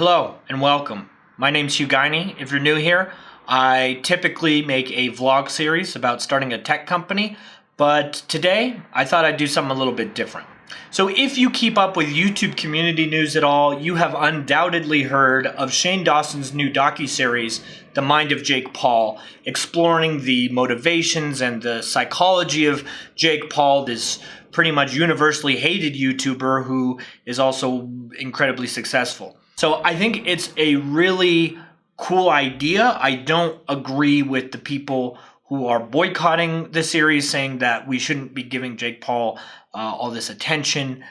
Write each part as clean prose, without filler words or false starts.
Hello and welcome. My name's Hugh Guiney. If you're new here, I typically make a vlog series about starting a tech company, but today I thought I'd do something a little bit different. So if you keep up with YouTube community news at all, you have undoubtedly heard of Shane Dawson's new docuseries, The Mind of Jake Paul, exploring the motivations and the psychology of Jake Paul, this pretty much universally hated YouTuber who is also incredibly successful. So I think it's a really cool idea. I don't agree with the people who are boycotting the series, saying that we shouldn't be giving Jake Paul all this attention,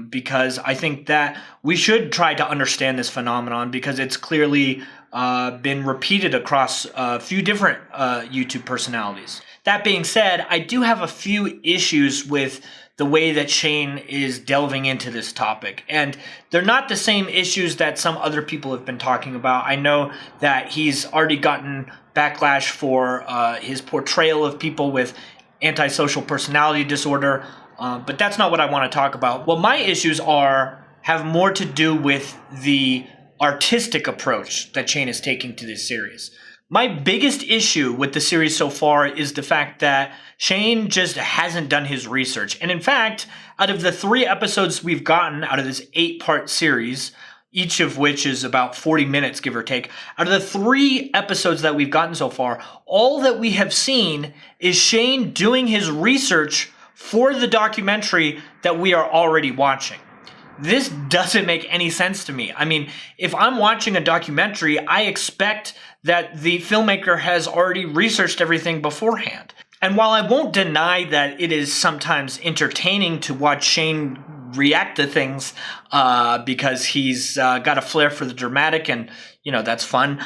because I think that we should try to understand this phenomenon, because it's clearly been repeated across a few different YouTube personalities. That being said, I do have a few issues with the way that Shane is delving into this topic. And they're not the same issues that some other people have been talking about. I know that he's already gotten backlash for his portrayal of people with antisocial personality disorder, but that's not what I want to talk about. What my issues have more to do with the artistic approach that Shane is taking to this series. My biggest issue with the series so far is the fact that Shane just hasn't done his research. And in fact, out of the 3 episodes we've gotten out of this 8-part series, each of which is about 40 minutes, give or take, out of the 3 episodes that we've gotten so far, all that we have seen is Shane doing his research for the documentary that we are already watching. This doesn't make any sense to me. I mean, if I'm watching a documentary, I expect that the filmmaker has already researched everything beforehand. And while I won't deny that it is sometimes entertaining to watch Shane react to things because he's got a flair for the dramatic, and, you know, that's fun,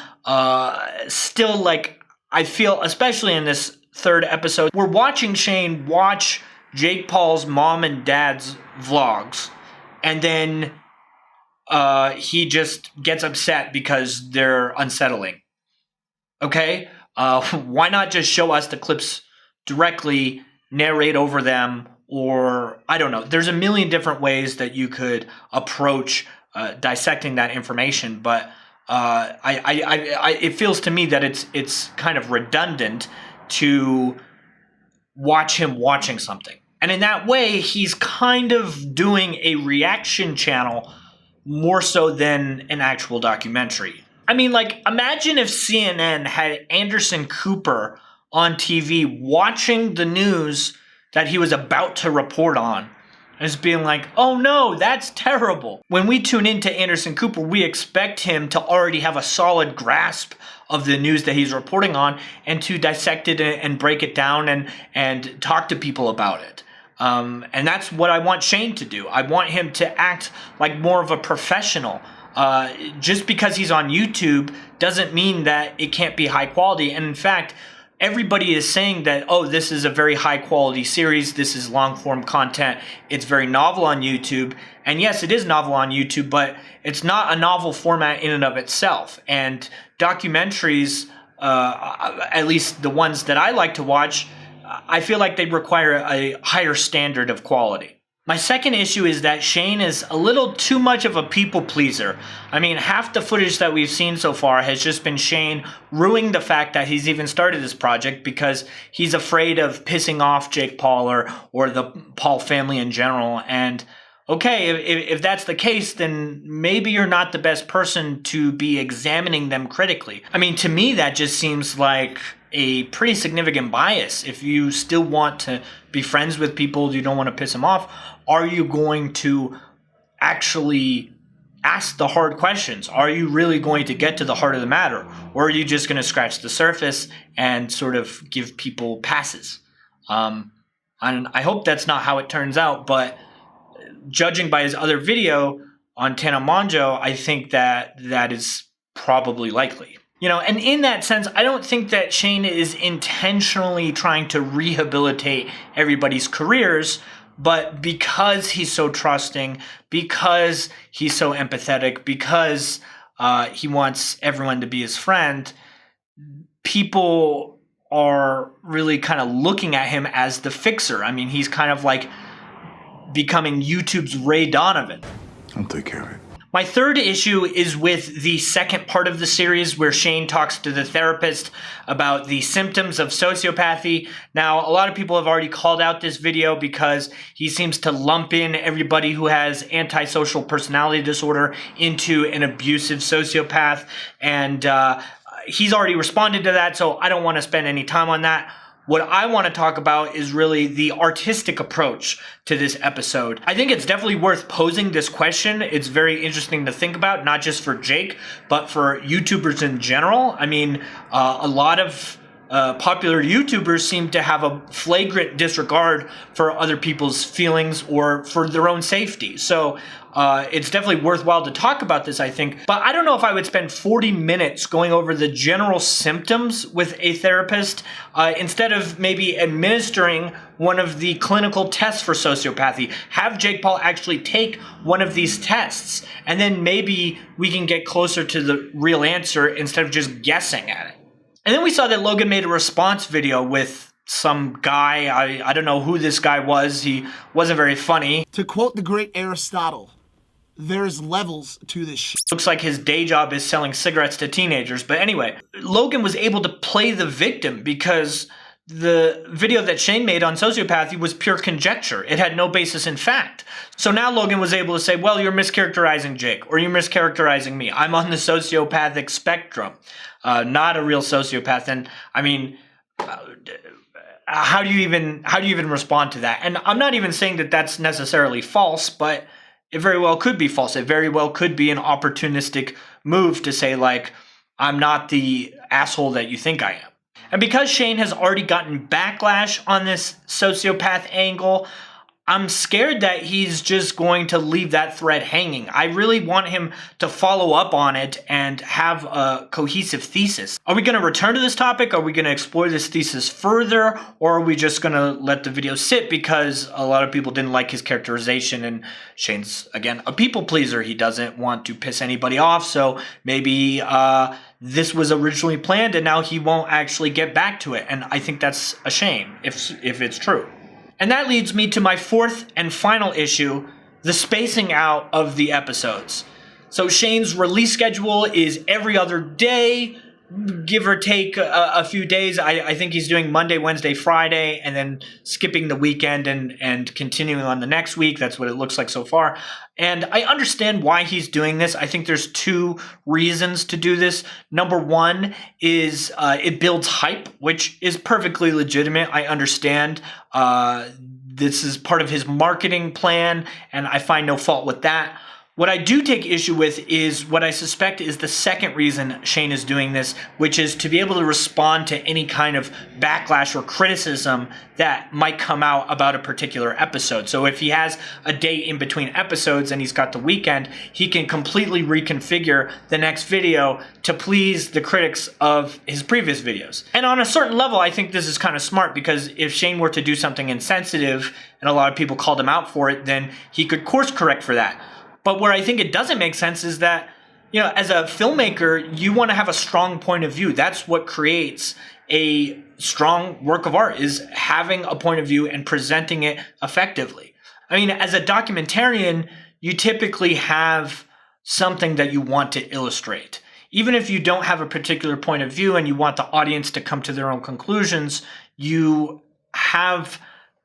still, like, I feel, especially in this 3rd episode, we're watching Shane watch Jake Paul's mom and dad's vlogs, and then he just gets upset because they're unsettling. Okay? Why not just show us the clips directly, narrate over them, or I don't know. There's a million different ways that you could approach dissecting that information, but it feels to me that it's kind of redundant to watch him watching something. And in that way, he's kind of doing a reaction channel more so than an actual documentary. I mean, like, imagine if CNN had Anderson Cooper on TV watching the news that he was about to report on, as being like, oh no, that's terrible. When we tune into Anderson Cooper, we expect him to already have a solid grasp of the news that he's reporting on and to dissect it and break it down and talk to people about it. And that's what I want Shane to do. I want him to act like more of a professional. Just because he's on YouTube doesn't mean that it can't be high quality. And in fact, everybody is saying that, oh, this is a very high quality series. This is long form content. It's very novel on YouTube. And yes, it is novel on YouTube, but it's not a novel format in and of itself. And documentaries, at least the ones that I like to watch, I feel like they require a higher standard of quality. My second issue is that Shane is a little too much of a people pleaser. I mean, half the footage that we've seen so far has just been Shane ruining the fact that he's even started this project because he's afraid of pissing off Jake Paul or the Paul family in general. And okay, if that's the case, then maybe you're not the best person to be examining them critically. I mean, to me, that just seems like a pretty significant bias. If you still want to be friends with people, you don't want to piss them off, are you going to actually ask the hard questions? Are you really going to get to the heart of the matter? Or are you just going to scratch the surface and sort of give people passes? And I hope that's not how it turns out, but judging by his other video on Tana Mongeau, I think that is probably likely. You know, and in that sense, I don't think that Shane is intentionally trying to rehabilitate everybody's careers, but because he's so trusting, because he's so empathetic, because he wants everyone to be his friend, people are really kind of looking at him as the fixer. I mean, he's kind of like becoming YouTube's Ray Donovan. I'll take care of it. My third issue is with the second part of the series where Shane talks to the therapist about the symptoms of sociopathy. Now, a lot of people have already called out this video because he seems to lump in everybody who has antisocial personality disorder into an abusive sociopath, and he's already responded to that, so I don't want to spend any time on that. What I want to talk about is really the artistic approach to this episode. I think it's definitely worth posing this question. It's very interesting to think about, not just for Jake, but for YouTubers in general. I mean, a lot of popular YouTubers seem to have a flagrant disregard for other people's feelings or for their own safety. So it's definitely worthwhile to talk about this, I think. But I don't know if I would spend 40 minutes going over the general symptoms with a therapist instead of maybe administering one of the clinical tests for sociopathy. Have Jake Paul actually take one of these tests, and then maybe we can get closer to the real answer instead of just guessing at it. And then we saw that Logan made a response video with some guy. I don't know who this guy was. He wasn't very funny. To quote the great Aristotle, there's levels to this shit. Looks like his day job is selling cigarettes to teenagers. But anyway, Logan was able to play the victim because the video that Shane made on sociopathy was pure conjecture. It had no basis in fact. So now Logan was able to say, well, you're mischaracterizing Jake, or you're mischaracterizing me. I'm on the sociopathic spectrum, not a real sociopath. And I mean, how do you even respond to that? And I'm not even saying that that's necessarily false, but it very well could be false. It very well could be an opportunistic move to say, like, I'm not the asshole that you think I am. And because Shane has already gotten backlash on this sociopath angle, I'm scared that he's just going to leave that thread hanging. I really want him to follow up on it and have a cohesive thesis. Are we going to return to this topic? Are we going to explore this thesis further? Or are we just going to let the video sit because a lot of people didn't like his characterization, and Shane's, again, a people pleaser. He doesn't want to piss anybody off, so maybe this was originally planned and now he won't actually get back to it. And I think that's a shame if it's true. And that leads me to my fourth and final issue, the spacing out of the episodes. So Shane's release schedule is every other day, give or take a few days. I think he's doing Monday, Wednesday, Friday, and then skipping the weekend and continuing on the next week. That's what it looks like so far. And I understand why he's doing this. I think there's two reasons to do this. Number one is it builds hype, which is perfectly legitimate. I understand this is part of his marketing plan, and I find no fault with that. What I do take issue with is what I suspect is the second reason Shane is doing this, which is to be able to respond to any kind of backlash or criticism that might come out about a particular episode. So if he has a day in between episodes and he's got the weekend, he can completely reconfigure the next video to please the critics of his previous videos. And on a certain level, I think this is kind of smart, because if Shane were to do something insensitive and a lot of people called him out for it, then he could course correct for that. But where I think it doesn't make sense is that, as a filmmaker, you want to have a strong point of view. That's what creates a strong work of art, is having a point of view and presenting it effectively. I mean, as a documentarian, you typically have something that you want to illustrate. Even if you don't have a particular point of view and you want the audience to come to their own conclusions, you have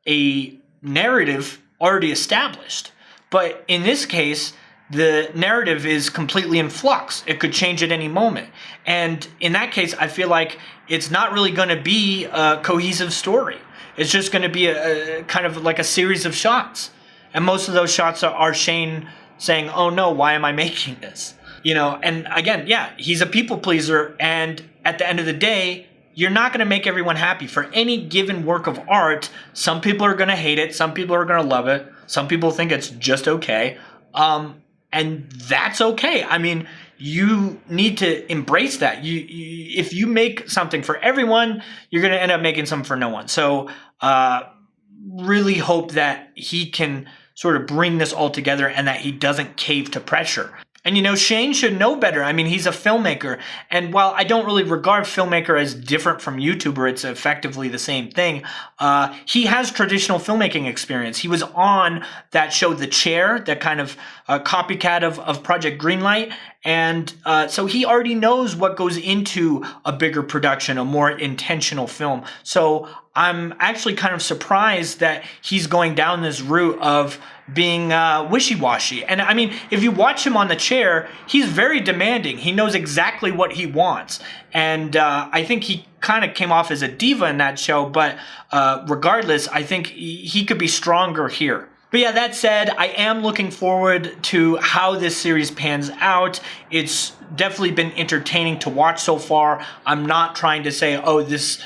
a narrative already established. But in this case, the narrative is completely in flux. It could change at any moment. And in that case, I feel like it's not really going to be a cohesive story. It's just going to be a kind of like a series of shots. And most of those shots are Shane saying, oh no, why am I making this? And again, yeah, he's a people pleaser. And at the end of the day, you're not going to make everyone happy. For any given work of art, some people are going to hate it. Some people are going to love it. Some people think it's just okay. And that's okay. I mean, you need to embrace that. If you make something for everyone, you're going to end up making something for no one. So really hope that he can sort of bring this all together and that he doesn't cave to pressure. And Shane should know better. I mean, he's a filmmaker. And while I don't really regard filmmaker as different from YouTuber, it's effectively the same thing. He has traditional filmmaking experience. He was on that show, The Chair, that kind of copycat of Project Greenlight. And so he already knows what goes into a bigger production, a more intentional film. So I'm actually kind of surprised that he's going down this route of being wishy-washy. And I mean, if you watch him on The Chair, he's very demanding. He knows exactly what he wants. And I think he kind of came off as a diva in that show, but regardless, I think he could be stronger here. But yeah, that said, I am looking forward to how this series pans out. It's definitely been entertaining to watch so far. I'm not trying to say, oh, this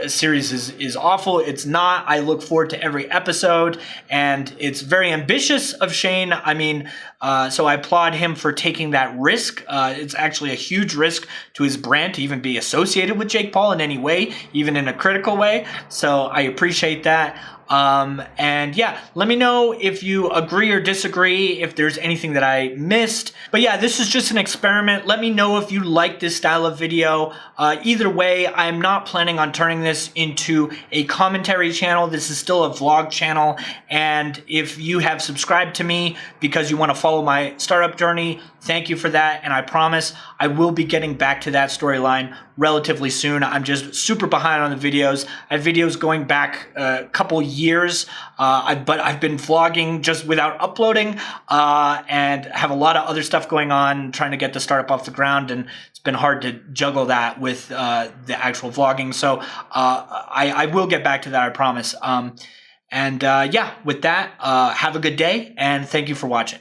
series is awful. It's not. I look forward to every episode, and it's very ambitious of Shane. I mean, so I applaud him for taking that risk. It's actually a huge risk to his brand to even be associated with Jake Paul in any way, even in a critical way. So I appreciate that. And yeah, let me know if you agree or disagree, if there's anything that I missed. But yeah, this is just an experiment. Let me know if you like this style of video. Either way, I'm not planning on turning this into a commentary channel. This is still a vlog channel. And if you have subscribed to me because you want to follow my startup journey, thank you for that. And I promise I will be getting back to that storyline relatively soon. I'm just super behind on the videos. I have videos going back a couple years, but I've been vlogging just without uploading and have a lot of other stuff going on, trying to get the startup off the ground, and it's been hard to juggle that with the actual vlogging. So I will get back to that, I promise. Yeah, with that, have a good day, and thank you for watching.